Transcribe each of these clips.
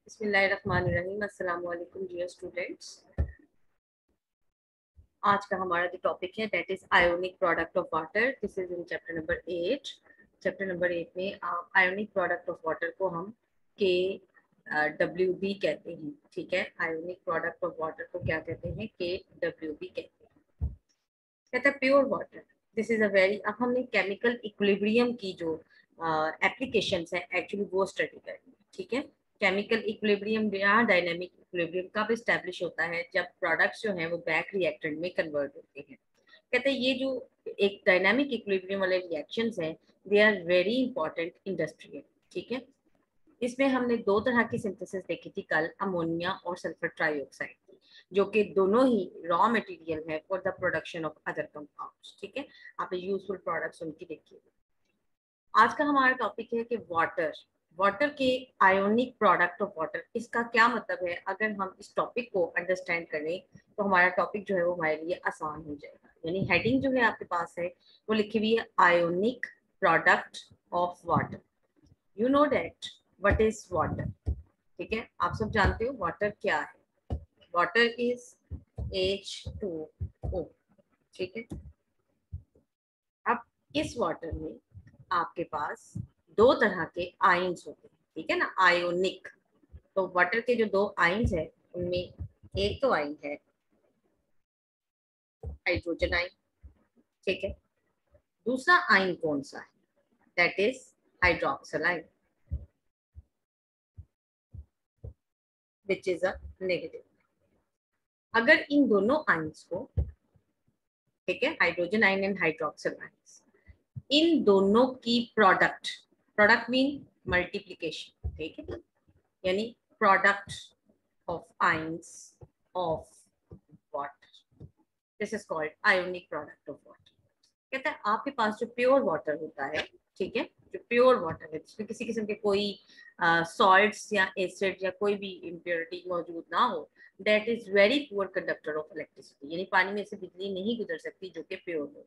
बिस्मिल्लाहिर्रहमानिर्रहीम। अस्सलाम वालेकुम डियर स्टूडेंट्स। आज का हमारा जो टॉपिक है that is ionic product of water. This is in chapter number 8। Chapter number 8 में आयोनिक प्रोडक्ट ऑफ वाटर को हम के WB कहते हैं। ठीक है, आयोनिक प्रोडक्ट ऑफ वाटर को क्या कहते हैं? KWB कहते हैं। कहता है pure water. This is a very, अब हमने केमिकल इक्विलिब्रियम की जो एप्लीकेशंस है एक्चुअली वो स्टडी करनी है। ठीक है, केमिकल इक्विलिब्रियम या डायनामिक इक्विलिब्रियम कब स्टैब्लिश होता है? जब प्रोडक्ट्स जो हैं वो बैक रिएक्टेंट में कन्वर्ट होते हैं। कहते हैं ये जो एक डायनामिक इक्विलिब्रियम वाले रिएक्शंस हैं they are very important industrial. ठीक है, इसमें हमने दो तरह की सिंथेसिस देखी थी कल, अमोनिया और सल्फर ट्राइऑक्साइड, जो कि दोनों ही रॉ मटेरियल है for the production of other compounds. ठीक है, आपने यूजफुल प्रोडक्ट्स उनकी देखी। आज का हमारा टॉपिक है कि वाटर, वाटर के आयोनिक प्रोडक्ट ऑफ वाटर, इसका क्या मतलब है? अगर हम इस टॉपिक को अंडरस्टैंड करें तो हमारा टॉपिक जो है वो हमारे लिए आसान हो जाएगा। यानी हेडिंग जो है आपके पास है वो लिखी हुई है ionic product of water. You know that what is water. ठीक है, आप सब जानते हो वाटर क्या है। Water is H2O। ठीक है, अब इस वाटर में आपके पास दो तरह के आयंस होते हैं। ठीक है ना, आयोनिक। तो वाटर के जो दो आयंस है उनमें एक तो आयन है हाइड्रोजन आयन। ठीक है, दूसरा आयन कौन सा है? That is hydroxyl ion, which is a negative. अगर इन दोनों आयंस को, ठीक है, hydrogen ion and hydroxyl ions, इन दोनों की प्रोडक्ट, प्रोडक्ट मीन मल्टीप्लीकेशन। ठीक है, यानी product of ions of water, this is called ionic product of water. कहता है आपके पास जो प्योर वाटर होता है, ठीक है, जो प्योर वाटर है जिसमें किसी किस्म के कोई सॉल्ट्स या एसिड या कोई भी इम्प्योरिटी मौजूद ना हो, that is very poor conductor of electricity. यानी पानी में से बिजली नहीं गुजर सकती जो कि प्योर होगा।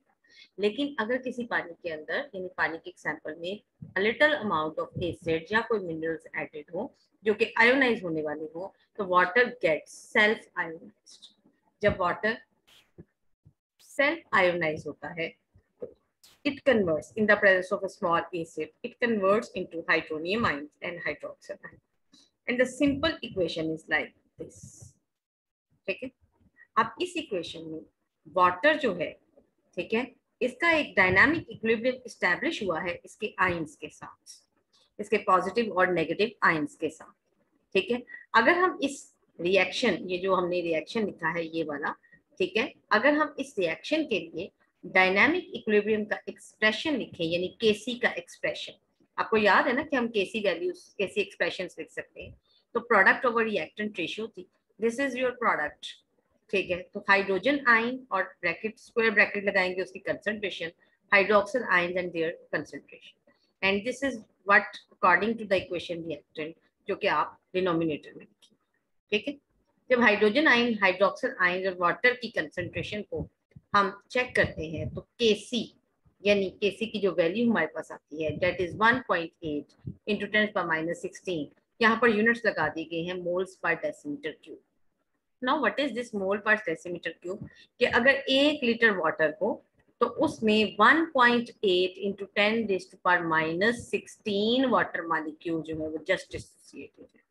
लेकिन अगर किसी पानी के अंदर, यानी पानी के सैंपल में लिटिल अमाउंट ऑफ एसिड या कोई मिनरल्स एडेड हो जो कि आयोनाइज होने वाले हो, तो वाटर गेट्स सेल्फ आयोनाइज्ड। जब वाटर सेल्फ आयोनाइज होता है, it converts in the presence of a small acid, it converts into hydronium ions and hydroxyl ions, and the simple equation is like this। ठीक है, अब इस equation में water जो है, ठीक है, इसका एक डायनामिक इक्विलिब्रियम स्टैब्लिश हुआ है इसके आयंस के साथ, इसके पॉजिटिव और नेगेटिव आयंस के साथ। ठीक है, अगर हम इस रिएक्शन, ये जो हमने रिएक्शन लिखा है ये वाला, ठीक है, अगर हम इस रिएक्शन के लिए डायनामिक इक्विलिब्रियम का एक्सप्रेशन लिखें, यानी केसी का एक्सप्रेशन, आपको याद है ना कि हम केसी वैल्यूज, केसी एक्सप्रेशंस लिख सकते हैं। तो प्रोडक्ट ओवर रिएक्टेंट रेशियो थी, दिस इज योर प्रोडक्ट। ठीक है, तो हाइड्रोजन आयन और ब्रैकेट, स्क्वायर ब्रैकेट लगाएंगे उसकी concentration, hydroxyl ions and their concentration, and this is what according to the equation reactant जो कि आप डिनोमिनेटर में लिखें। ठीक है, जब हाइड्रोजन आयन, हाइड्रोक्सिल आयन और वाटर की कंसंट्रेशन को हम चेक करते हैं तो केसी, यानी केसी की जो वैल्यू हमारे पास आती है दैट इज 1.8 इंटू 10⁻16। यहाँ पर यूनिट्स लगा दी गई हैं moles per decimetre cube. Now what is this mole per decimetre cube? कि अगर 1 लीटर वाटर हो तो उसमें 1.8 इंटू 10⁻16 वाटर मॉलिक्यूल जो है वो जस्ट एसोसिएटेड है।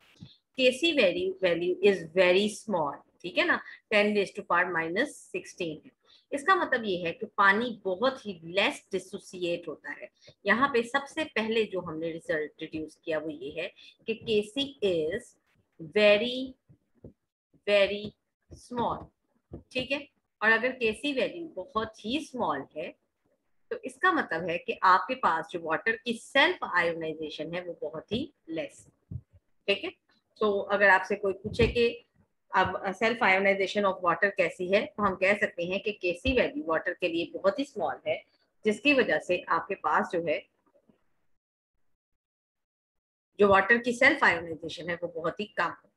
केसी वैल्यू इज वेरी स्मॉल, ठीक है ना, 10⁻16 है। इसका मतलब ये है कि पानी बहुत ही लेस डिसोसिएट होता है। यहाँ पे सबसे पहले जो हमने रिजल्ट डिड्यूस किया वो ये है कि केसी इज वेरी वेरी स्मॉल। ठीक है, और अगर केसी वैल्यू बहुत ही स्मॉल है तो इसका मतलब है कि आपके पास जो वाटर की सेल्फ आयोनाइजेशन है वो बहुत ही लेस। ठीक है, तो अगर आपसे कोई पूछे कि अब सेल्फ आयोनाइजेशन ऑफ वाटर कैसी है, तो हम कह सकते हैं कि केसी वैल्यू वाटर के लिए बहुत ही स्मॉल है, जिसकी वजह से आपके पास जो है जो वाटर की सेल्फ आयोनाइजेशन है वो बहुत ही कम है।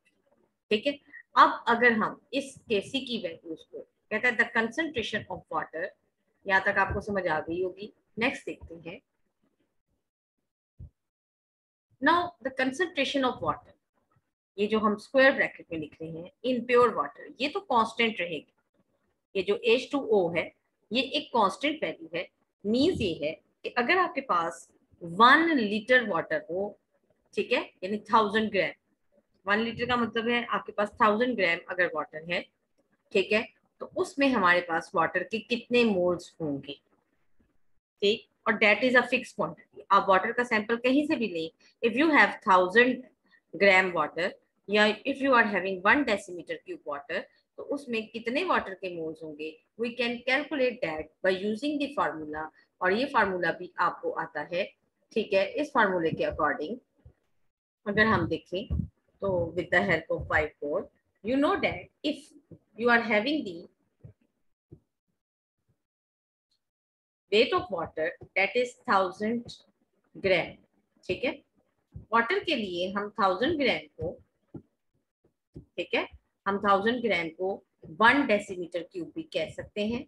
ठीक है, अब अगर हम इस केसी की वैल्यूज को, कहता है द कंसंट्रेशन ऑफ वाटर, यहाँ तक आपको समझ आ गई होगी। नेक्स्ट देखते हैं, now the concentration of water, ये जो हम स्क्वायर ब्रैकेट में लिख रहे हैं इन प्योर वाटर, ये तो कांस्टेंट रहेगी। ये जो H2O है ये एक कांस्टेंट वैल्यू है। मीन्स ये है कि अगर आपके पास 1 लीटर वाटर हो, ठीक है, यानी 1000 ग्राम, 1 लीटर का मतलब है आपके पास 1000 ग्राम अगर वाटर है, ठीक है, तो उसमें हमारे पास वाटर के कितने मोल्स होंगे, ठीक। और that is a fix quantity. आप वाटर का सैंपल कहीं से भी लें, if you have 1000 gram water या if you are having 1 decimetre cube water, तो उसमें कितने वाटर के मोल्स होंगे, we can calculate that by using the formula. और ये फार्मूला भी आपको आता है, ठीक है। इस फार्मूले के अकॉर्डिंग अगर हम देखें तो with the help of white board, you know that if you are having the weight of water that is 1000 ग्राम, ठीक है, वाटर के लिए हम 1000 ग्राम को, ठीक है, हम 1000 ग्राम को 1 डेसीमीटर क्यूब भी कह सकते हैं।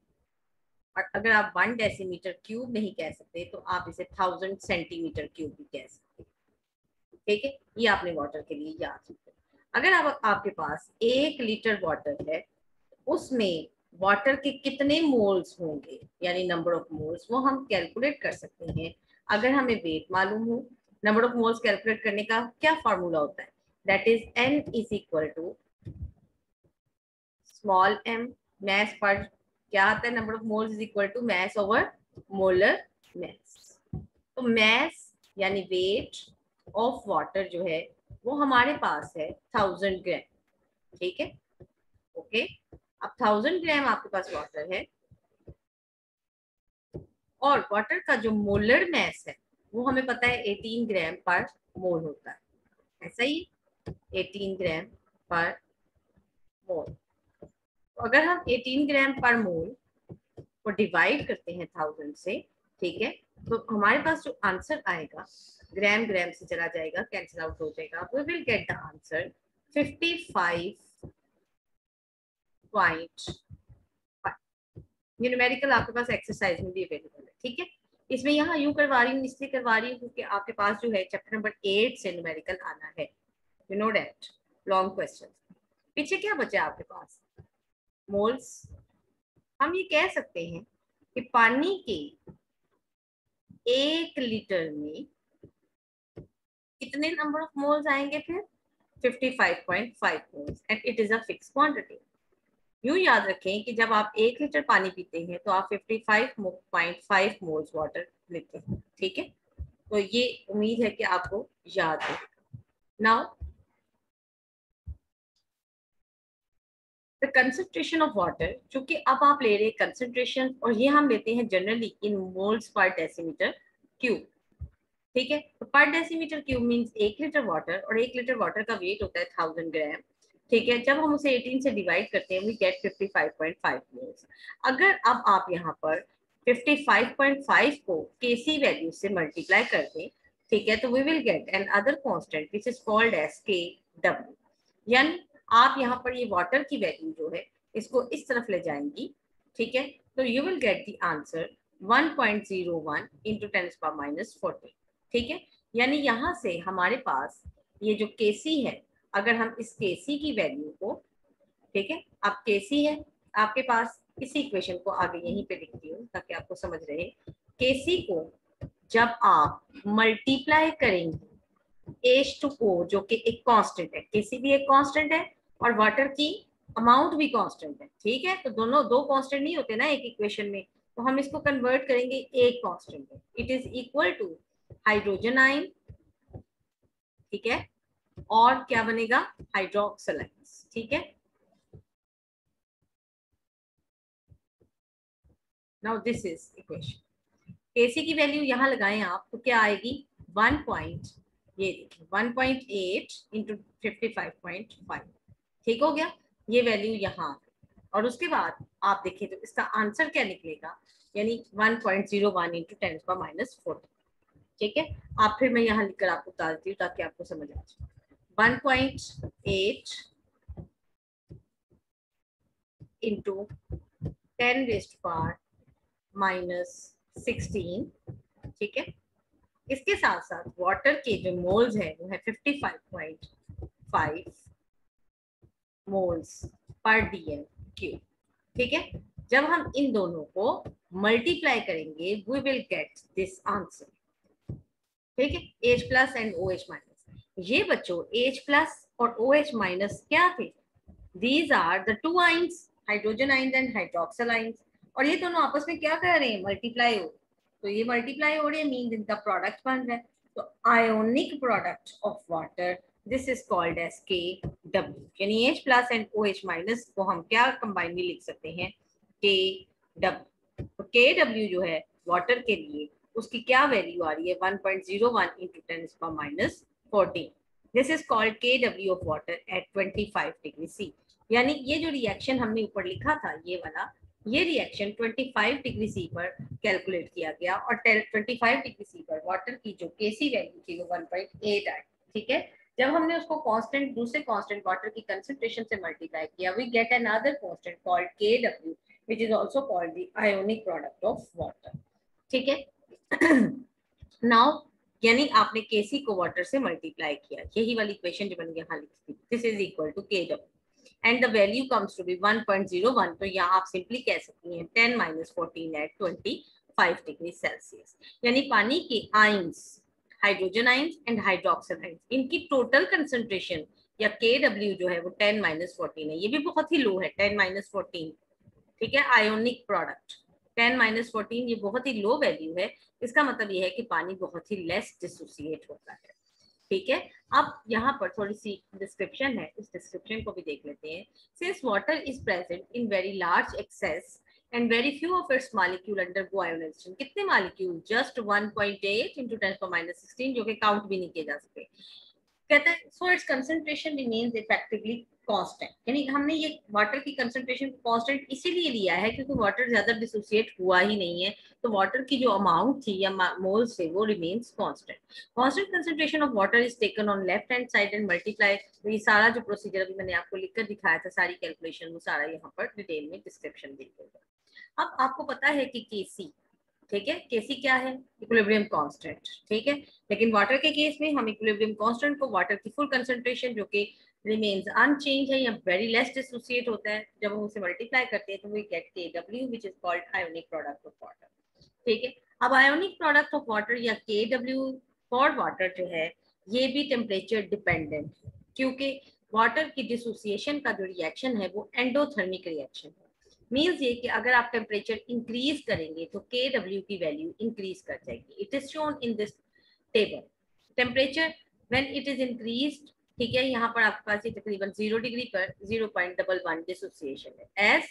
और अगर आप 1 डेसीमीटर क्यूब नहीं कह सकते तो आप इसे 1000 सेंटीमीटर क्यूब भी कह सकते हैं, ठीक है। ये आपने वाटर के लिए याद रखो। अगर आपके पास 1 लीटर वाटर है, उसमें वाटर के कितने मोल्स होंगे यानी नंबर ऑफ मोल्स, वो हम कैलकुलेट कर सकते हैं अगर हमें वेट मालूम हो। नंबर ऑफ मोल्स कैलकुलेट करने का क्या फॉर्मूला होता है, that is N is equal to small m, mass पर क्या आता है, number of moles is equal to mass over molar mass. तो मैस यानी वेट ऑफ वाटर जो है वो हमारे पास है 1000 ग्राम, ठीक है, ओके। अब 1000 ग्राम आपके पास वाटर है और वाटर का जो मोलर मैस है वो हमें पता है 18 ग्राम पर मोल होता है, ऐसा ही 18 ग्राम पर मोल। तो अगर हम 18 ग्राम पर मोल को डिवाइड करते हैं 1000 से, ठीक है, तो हमारे पास जो आंसर आएगा, ग्राम ग्राम से चला जाएगा, कैंसिल आउट हो जाएगा, we will get the answer 55.5। ये न्यूमेरिकल आपके पास एक्सरसाइज में भी अवेलेबल है, ठीक है। इसमें यहाँ यूं करवा रही हूँ, इसलिए करवा रही हूँ क्योंकि आपके पास जो है चैप्टर नंबर 8 से न्यूमेरिकल आना है, you know that, long question. पीछे क्या बचा आपके पास, मोल्स। हम ये कह सकते हैं कि पानी के 1 लीटर में कितने नंबर ऑफ मोल्स आएंगे, फिर 55.5 moles, and it is a fix quantity. यूं याद रखें कि जब आप 1 लीटर पानी पीते हैं तो आप 55.5 मोल्स वाटर लेते हैं, ठीक है। तो ये उम्मीद है कि आपको याद है। Now the concentration of water, चूंकि अब आप ले रहे हैं कंसंट्रेशन और ये हम लेते हैं generally in moles per decimetre cube, ठीक है। तो पर decimetre cube means 1 litre water, और 1 लीटर वाटर का वेट होता है 1000 ग्राम, ठीक है। जब हम उसे 18 से डिवाइड करते हैं वी गेट 55.5 मोल्स। अगर अब आप यहाँ पर 55.5 को केसी वैल्यू से मल्टीप्लाई कर दें, ठीक है, तो we will get another constant which is called as K W. यानी आप यहाँ पर ये वाटर की वैल्यू जो है इसको इस तरफ ले जाएंगी, ठीक है, तो you will get the answer 1.01 into 10⁻⁻40, ठीक है। यानी यहाँ से हमारे पास ये जो केसी है, अगर हम इस केसी की वैल्यू को, ठीक है, अब केसी है आपके पास, इसी इक्वेशन को आगे यहीं पे लिखती हूँ ताकि आपको समझ रहे। केसी को जब आप मल्टीप्लाई करेंगे H2O जो कि एक कांस्टेंट है, केसी भी एक कांस्टेंट है और वाटर की अमाउंट भी कांस्टेंट है, ठीक है। तो दोनों दो कांस्टेंट नहीं होते ना एक इक्वेशन में, तो हम इसको कन्वर्ट करेंगे एक कांस्टेंट में। It is equal to hydrogen ion, ठीक है, और क्या बनेगा, हाइड्रोक्सिल आयंस, ठीक है। Now this is equation. K C की वैल्यू यहाँ लगाएं आप तो क्या आएगी, 1.8 इंटू 55.5, ठीक हो गया। ये वैल्यू यहाँ, और उसके बाद आप देखें तो इसका आंसर क्या निकलेगा, यानी 1.01 इंटू 10⁻⁻40, ठीक है। आप फिर मैं यहाँ लिखकर आपको बता देती हूँ ताकि आपको समझ आ जाए। 1.8 इंटू 10⁻⁻16, ठीक है। इसके साथ साथ वाटर के जो मोल्स है वो है 55.5 25 मोल्स पर dm क्यूब। ठीक है, जब हम इन दोनों को मल्टीप्लाई करेंगे we will get this answer. ठीक है, H plus and OH minus. ये बच्चों H प्लस और OH माइनस क्या थे? These are the two ions, hydrogen ions and hydroxyl ions. और ये दोनों आपस में क्या कर रहे हैं? मल्टीप्लाई हो। तो ये मल्टीप्लाई हो रहे हैं मींस इनका प्रोडक्ट बन रहा है। तो ionic product of water, this is called as KW। यानी H plus and OH minus को हम क्या कंबाइनली लिख सकते हैं? KW। तो KW जो है वाटर के लिए उसकी क्या वैल्यू आ रही है? 1.01 into 10⁻14। This is called KW of water at 25 degree C। यानी ये जो रिएक्शन हमने ऊपर लिखा था ये वाला, ये रिएक्शन 25 डिग्री C पर कैलकुलेट किया गया और 25 डिग्री C पर वाटर की जो Kc वैल्यू थी वो 1.8 आई। ठीक है, जब हमने उसको कांस्टेंट, दूसरे कांस्टेंट वाटर की कंसंट्रेशन से मल्टीप्लाई किया we get another constant called KW which is also called the ionic product of water. ठीक है, नाउ यानी आपने Kc को वाटर से मल्टीप्लाई किया, यही वाली इक्वेशन जो मैंने यहाँ लिखी थी, this is equal to KW and the value comes to be 1.01। तो यहाँ आप सिंपली कह सकती हैं 10⁻14 at 25 डिग्री सेल्सियस। यानी पानी के ions, hydrogen ions and hydroxyl ions, इनकी टोटल कंसंट्रेशन या KW जो है वो 10⁻14 है। ये भी बहुत ही लो है, 10⁻14। ठीक है, आयोनिक प्रोडक्ट 10⁻14 ये बहुत ही लो वैल्यू है। इसका मतलब ये है कि पानी बहुत ही लेस डिसोसिएट होता है। ठीक है, अब यहाँ पर थोड़ी सी डिस्क्रिप्शन है, इस डिस्क्रिप्शन को भी देख लेते हैं। Since water is present in very large excess and very few of its molecule undergo ionization. कितने मॉलिक्यूल? जस्ट 1.8 इंटू 10⁻16, जो कि काउंट भी नहीं किए जा सकते। कहते हैं so it's concentration remains effectively constant. यानी हमने ये वाटर की कंसंट्रेशन कांस्टेंट इसीलिए लिया है क्योंकि वाटर ज्यादा डिसोसिएट हुआ ही नहीं है, तो वाटर की जो अमाउंट थी या मोल्स थे वो remains constant. Constant concentration of water is taken on left hand side and multiply. तो ये सारा जो प्रोसीजर अभी मैंने आपको लिखकर दिखाया था, सारी कैलकुलेशन वो सारा यहाँ पर डिटेल में डिस्क्रिप्शन दी गई है। अब आपको पता है कि Kc, ठीक है, Kc क्या है? Equilibrium constant. ठीक है, लेकिन वाटर के केस में हम इक्विलिब्रियम कांस्टेंट को वाटर की फुल कंसंट्रेशन जो कि रिमेन्स अनचेंज है या वेरी लेस डिसोसिएट होता है, जब हम उसे मल्टीप्लाई करते हैं तो we get KW which is called ionic product of water. ठीक है, अब आयोनिक प्रोडक्ट ऑफ वाटर या KW फॉर वाटर जो है ये भी टेम्परेचर डिपेंडेंट है, क्योंकि वाटर की डिसोसिएशन का जो रिएक्शन है वो एंडोथर्मिक रिएक्शन है। मीन्स ये कि अगर आप टेम्परेचर इंक्रीज करेंगे तो KW की वैल्यू इंक्रीज कर जाएगी। It is shown in this table. Temperature when it is increased, ठीक है, यहाँ पर आपके पास ये तकरीबन 0 डिग्री पर 0.11 डिसोसिएशन है। As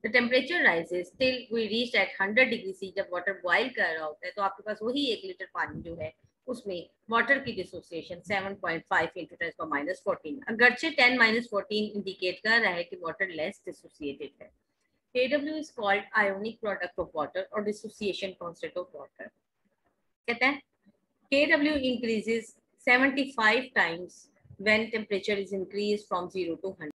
the temperature rises till we reach at 100 degree C, जब वाटर बॉइल कर रहा होता है तो आपके पास वही 1 लीटर पानी जो है उसमें वाटर की डिसोसिएशन 7.5 इंटू 10⁻14। अगरचे 10⁻14 इंडिकेट कर रहा है कि वाटर लेस डिसोसिएटेड है। KW is called ionic product of water or dissociation constant of water। कहते हैं KW increases 75 times when temperature is increased from 0 to 100।